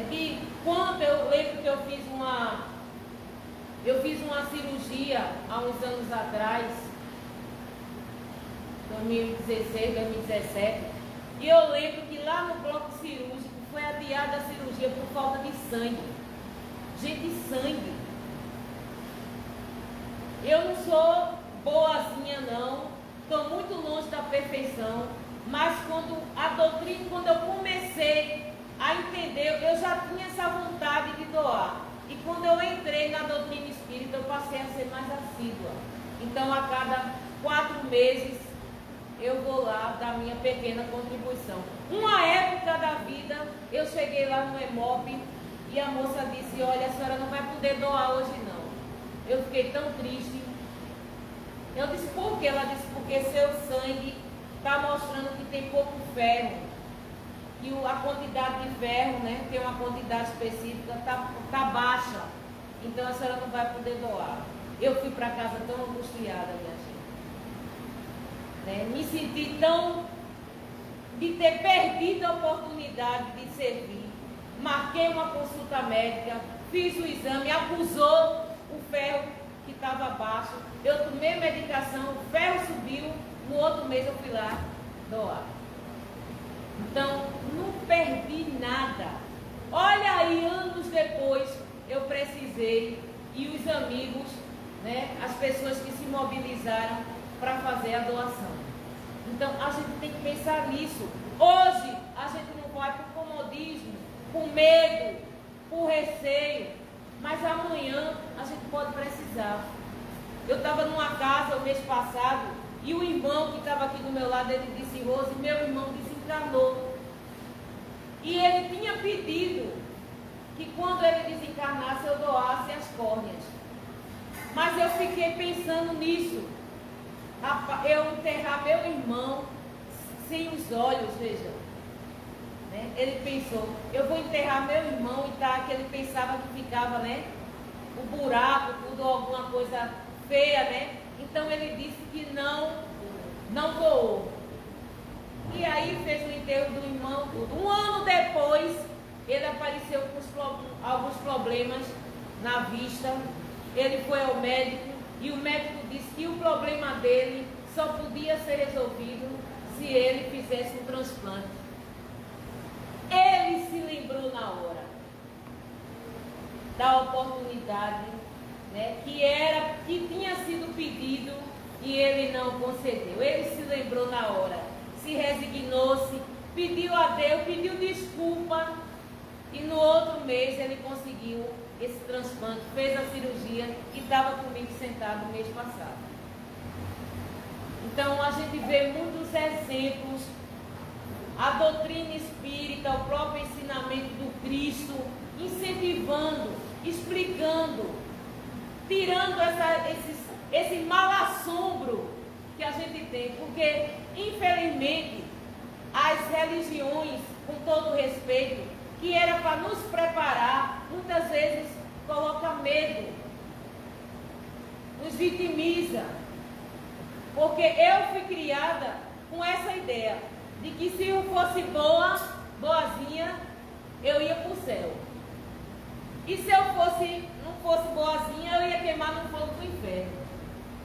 De quando eu lembro que eu fiz uma cirurgia há uns anos atrás, 2016, 2017, e eu lembro que lá no bloco cirúrgico foi adiada a cirurgia por falta de sangue. Gente, sangue. Eu não sou boazinha, não, estou muito longe da perfeição, mas quando eu comecei a entender, eu já tinha essa vontade de doar. E quando eu entrei na doutrina espírita, eu passei a ser mais assídua. Então, a cada 4 meses, eu vou lá dar minha pequena contribuição. Uma época da vida, eu cheguei lá no EMOP e a moça disse: olha, a senhora não vai poder doar hoje não. Eu fiquei tão triste. Eu disse: por quê? Ela disse: porque seu sangue está mostrando que tem pouco ferro. E a quantidade de ferro, né, tem uma quantidade específica, tá baixa. Então a senhora não vai poder doar. Eu fui para casa tão angustiada, minha gente. Me senti tão de ter perdido a oportunidade de servir. Marquei uma consulta médica, fiz o exame, acusou o ferro que estava baixo. Eu tomei medicação, o ferro subiu, no outro mês eu fui lá doar. Então, não perdi nada. Olha aí, anos depois, eu precisei, e os amigos, né, as pessoas que se mobilizaram para fazer a doação. Então, a gente tem que pensar nisso. Hoje, a gente não vai por comodismo, por medo, por receio, mas amanhã a gente pode precisar. Eu estava numa casa o mês passado, e o irmão que estava aqui do meu lado, ele disse: Rose, meu irmão desencarnou. E ele tinha pedido que quando ele desencarnasse eu doasse as córneas. Mas eu fiquei pensando nisso. Eu enterrar meu irmão sem os olhos, veja. Né? Ele pensou: eu vou enterrar meu irmão, e tá, que ele pensava que ficava, né, o buraco, tudo, alguma coisa feia, né? Então ele disse que não doou. E aí fez o enterro do irmão, tudo. Um ano depois, ele apareceu com alguns problemas na vista. Ele foi ao médico e o médico disse que o problema dele só podia ser resolvido se ele fizesse um transplante. Ele se lembrou na hora da oportunidade, né, que tinha sido pedido e ele não concedeu. Ele se lembrou na hora, se resignou-se, pediu a Deus, pediu desculpa, e no outro mês ele conseguiu esse transplante, fez a cirurgia e estava comigo sentado no mês passado. Então a gente vê muitos exemplos, a doutrina espírita, o próprio ensinamento do Cristo, incentivando, explicando, tirando esse mal assombro que a gente tem, porque infelizmente as religiões, com todo respeito, que era para nos preparar vitimiza. Porque eu fui criada com essa ideia de que se eu fosse boazinha, eu ia para o céu. E se eu não fosse boazinha, eu ia queimar no fogo do inferno.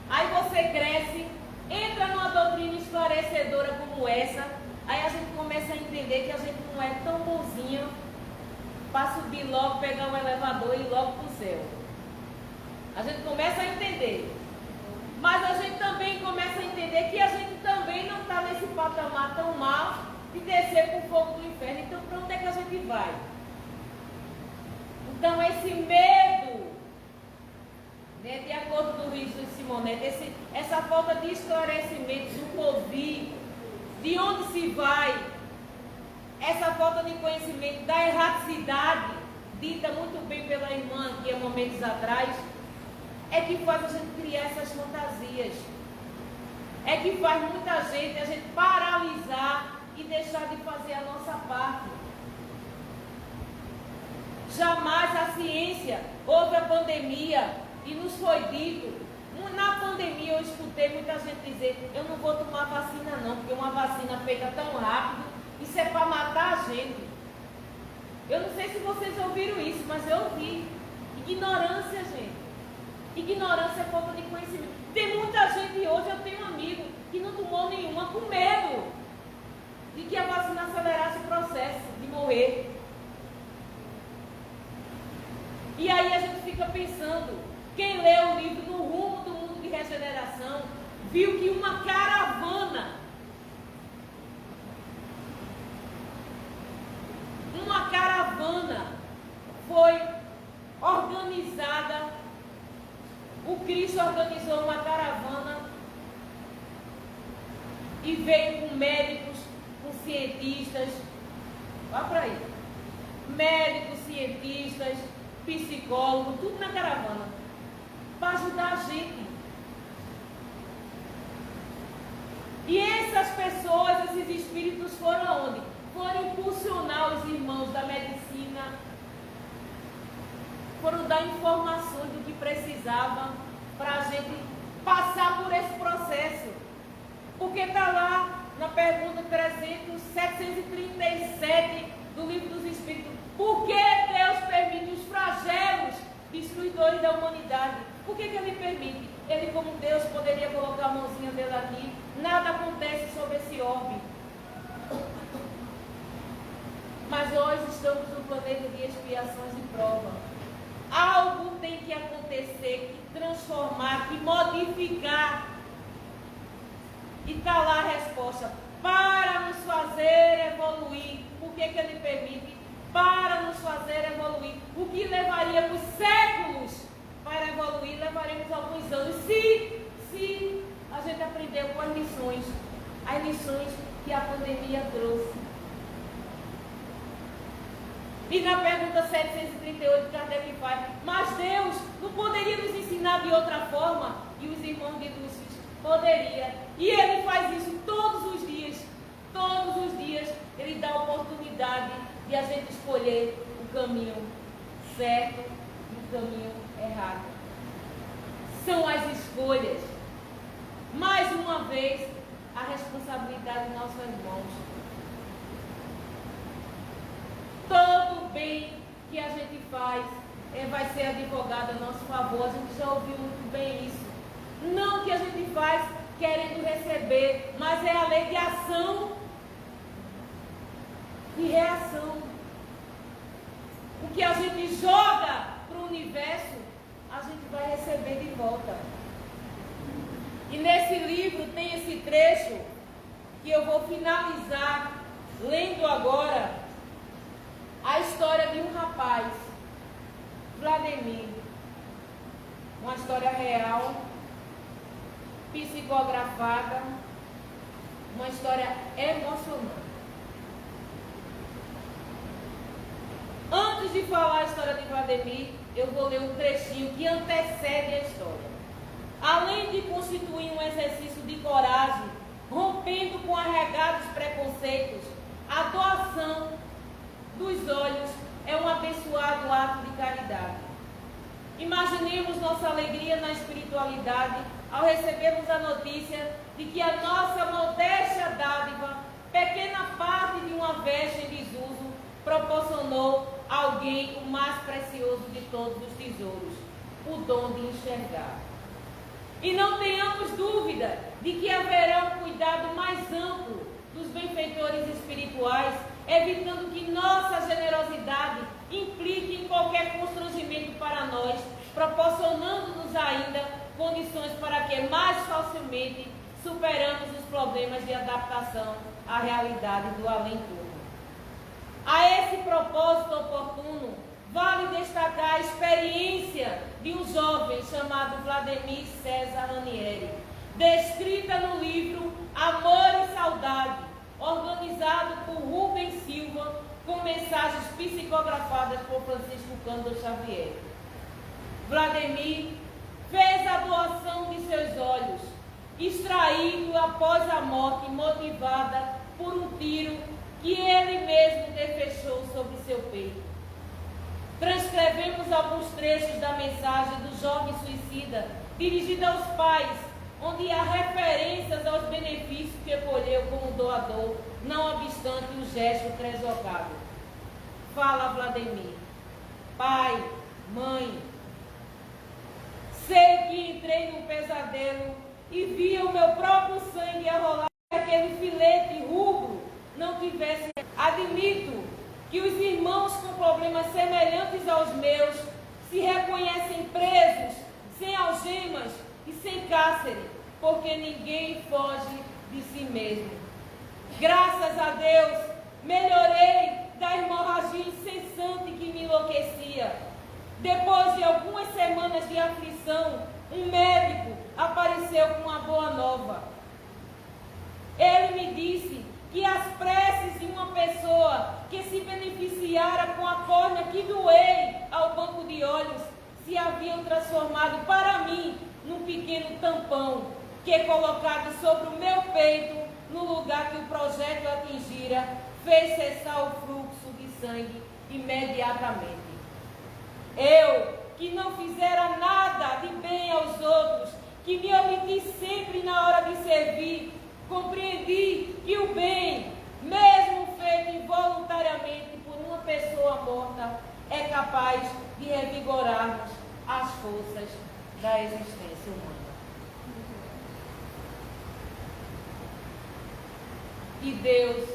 Aí você cresce, entra numa doutrina esclarecedora como essa, aí a gente começa a entender que a gente não é tão bonzinho para subir logo, pegar um elevador e ir logo para o céu. A gente começa a entender. Mas a gente também começa a entender que a gente também não está nesse patamar tão mal de descer para o fogo do inferno. Então, para onde é que a gente vai? Então, esse medo, né, de acordo com o Luiz Simonetti, essa falta de esclarecimento do ouvir, de onde se vai, essa falta de conhecimento da erraticidade, dita muito bem pela irmã aqui há momentos atrás, é que faz a gente criar essas fantasias. É que faz muita gente, a gente paralisar e deixar de fazer a nossa parte. Jamais a ciência, houve a pandemia e nos foi dito, na pandemia eu escutei muita gente dizer, eu não vou tomar vacina não, porque uma vacina feita tão rápido, isso é para matar a gente. Eu não sei se vocês ouviram isso, mas eu ouvi. Ignorância, gente. Ignorância é falta de conhecimento. Tem muita gente hoje, eu tenho um amigo que não tomou nenhuma com medo de que a vacina acelerasse o processo de morrer. E aí a gente fica pensando, quem lê o livro No Rumo do Mundo de Regeneração, viu que uma caravana foi organizada. O Cristo organizou uma caravana e veio com médicos, com cientistas, olha para aí, médicos, cientistas, psicólogos, tudo na caravana, para ajudar a gente. E essas pessoas, esses espíritos foram aonde? Foram impulsionar os irmãos da medicina, foram dar informações do que precisavam para a gente passar por esse processo. Porque está lá na pergunta 737 do Livro dos Espíritos. Por que Deus permite os flagelos destruidores da humanidade? Por que Ele permite? Ele, como Deus, poderia colocar a mãozinha dele aqui. Nada acontece sobre esse orbe. Mas nós estamos no planeta de expiações e prova. Algo tem que acontecer, que transformar, que modificar. E está lá a resposta. Para nos fazer evoluir. Por que Ele permite? Para nos fazer evoluir. O que levaríamos séculos para evoluir, levaremos alguns anos. Se a gente aprendeu com as lições que a pandemia trouxe. E na pergunta 738, Kardec faz, mas Deus não poderia nos ensinar de outra forma? E os irmãos de Lúcifer poderia. E Ele faz isso todos os dias. Todos os dias Ele dá a oportunidade de a gente escolher o caminho certo e o caminho errado. São as escolhas. Mais uma vez, a responsabilidade em nossas mãos. Todo bem que a gente faz vai ser advogado a nosso favor. A gente já ouviu muito bem isso. Não que a gente faz querendo receber, mas é a lei de ação e reação. O que a gente joga para o universo, a gente vai receber de volta. E nesse livro tem esse trecho que eu vou finalizar lendo agora. A história de um rapaz, Vladimir, uma história real, psicografada, uma história emocionante. Antes de falar a história de Vladimir, eu vou ler um trechinho que antecede a história. Além de constituir um exercício de coragem, rompendo com arregados preconceitos, a doação dos olhos é um abençoado ato de caridade. Imagine Imaginemos nossa alegria na espiritualidade ao recebermos a notícia de que a nossa modesta dádiva, pequena parte de uma veste em desuso, proporcionou a alguém o mais precioso de todos os tesouros, o dom de enxergar. E não tenhamos dúvida de que haverá um cuidado mais amplo dos benfeitores espirituais, evitando que nossa generosidade implique em qualquer constrangimento para nós, proporcionando-nos ainda condições para que mais facilmente superamos os problemas de adaptação à realidade do além-túmulo. A esse propósito oportuno, vale destacar a experiência de um jovem chamado Vladimir César Ranieri, descrita no livro Amor e Saudade, organizado por Rubens Silva, com mensagens psicografadas por Francisco Cândido Xavier. Vladimir fez a doação de seus olhos, extraído após a morte, motivada por um tiro que ele mesmo defechou sobre seu peito. Transcrevemos alguns trechos da mensagem do jovem suicida, dirigida aos pais, onde há referências aos benefícios que colheu como doador, não obstante o gesto tresocado. Fala Vladimir: pai, mãe, sei que entrei num pesadelo e via o meu próprio sangue a rolar, aquele filete rubro não tivesse. Admito que os irmãos com problemas semelhantes aos meus se reconhecem presos, sem algemas e sem cárcere, porque ninguém foge de si mesmo. Graças a Deus, melhorei da hemorragia incessante que me enlouquecia. Depois de algumas semanas de aflição, um médico apareceu com uma boa nova. Ele me disse que as preces de uma pessoa que se beneficiara com a córnea que doei ao banco de olhos se haviam transformado para mim num pequeno tampão que, colocado sobre o meu peito, no lugar que o projétil atingira, fez cessar o fluxo de sangue imediatamente. Eu, que não fizera nada de bem aos outros, que me omiti sempre na hora de servir, compreendi que o bem, mesmo feito involuntariamente por uma pessoa morta, é capaz de revigorar-nos as forças da existência humana. Que Deus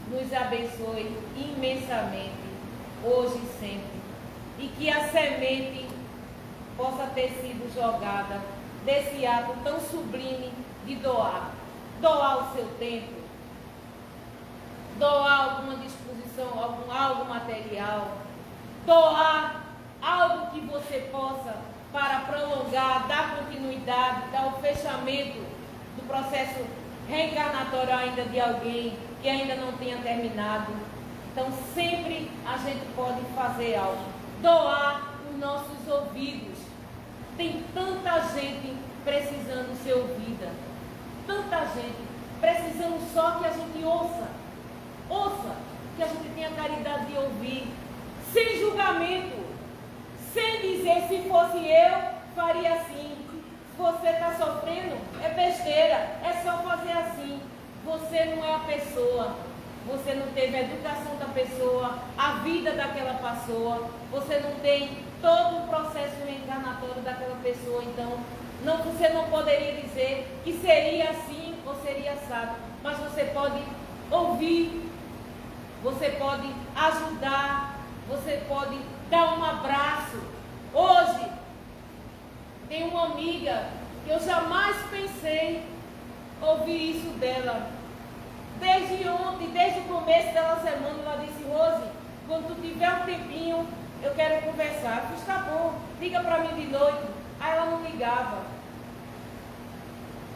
nos abençoe imensamente, hoje e sempre, e que a semente possa ter sido jogada desse ato tão sublime de doar. Doar o seu tempo, doar alguma disposição, algo material, doar algo que você possa para prolongar, dar continuidade, dar o fechamento do processo reencarnatório ainda de alguém que ainda não tenha terminado. Então sempre a gente pode fazer algo. Doar os nossos ouvidos. Tem tanta gente precisando ser ouvida. Tanta gente precisando só que a gente ouça, que a gente tenha caridade de ouvir, sem julgamento, sem dizer se fosse eu, faria assim. Se você está sofrendo, é besteira, é só fazer assim. Você não é a pessoa, você não teve a educação da pessoa, a vida daquela pessoa, você não tem todo o processo reencarnatório daquela pessoa, então você não poderia dizer que seria assim ou seria assado, mas você pode ouvir, você pode ajudar, você pode dar um abraço. Hoje, tem uma amiga que eu jamais pensei ouvir isso dela. Desde ontem, desde o começo da semana, ela disse: Rose, quando tu tiver um tempinho, eu quero conversar. Eu disse: tá bom, liga para mim de noite. Aí ela não ligava.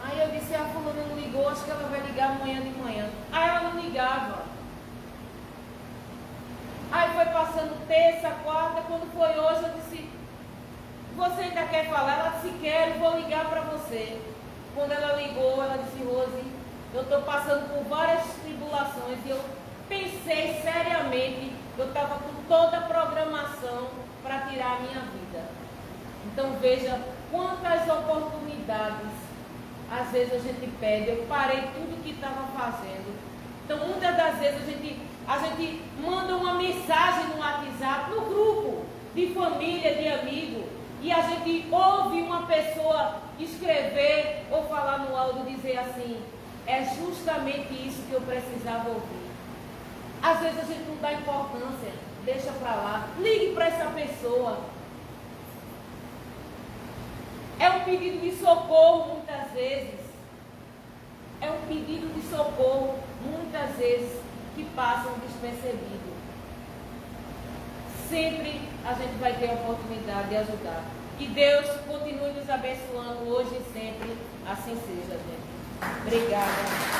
Aí eu disse: a fulana não ligou, acho que ela vai ligar amanhã de manhã. Aí ela não ligava. Aí foi passando terça, quarta, quando foi hoje, eu disse: você ainda quer falar? Ela disse: quero, vou ligar para você. Quando ela ligou, ela disse: Rose, eu estou passando por várias tribulações e eu pensei seriamente, eu estava com toda a programação para tirar a minha vida. Então veja quantas oportunidades às vezes a gente pede. Eu parei tudo que estava fazendo. Então muitas das vezes a gente manda uma mensagem no WhatsApp, no grupo de família, de amigo, e a gente ouve uma pessoa escrever ou falar no áudio dizer assim: é justamente isso que eu precisava ouvir. Às vezes a gente não dá importância, deixa para lá, ligue para essa pessoa. É um pedido de socorro muitas vezes. É um pedido de socorro muitas vezes que passam despercebido. Sempre a gente vai ter a oportunidade de ajudar. Que Deus continue nos abençoando hoje e sempre. Assim seja, gente. Obrigada.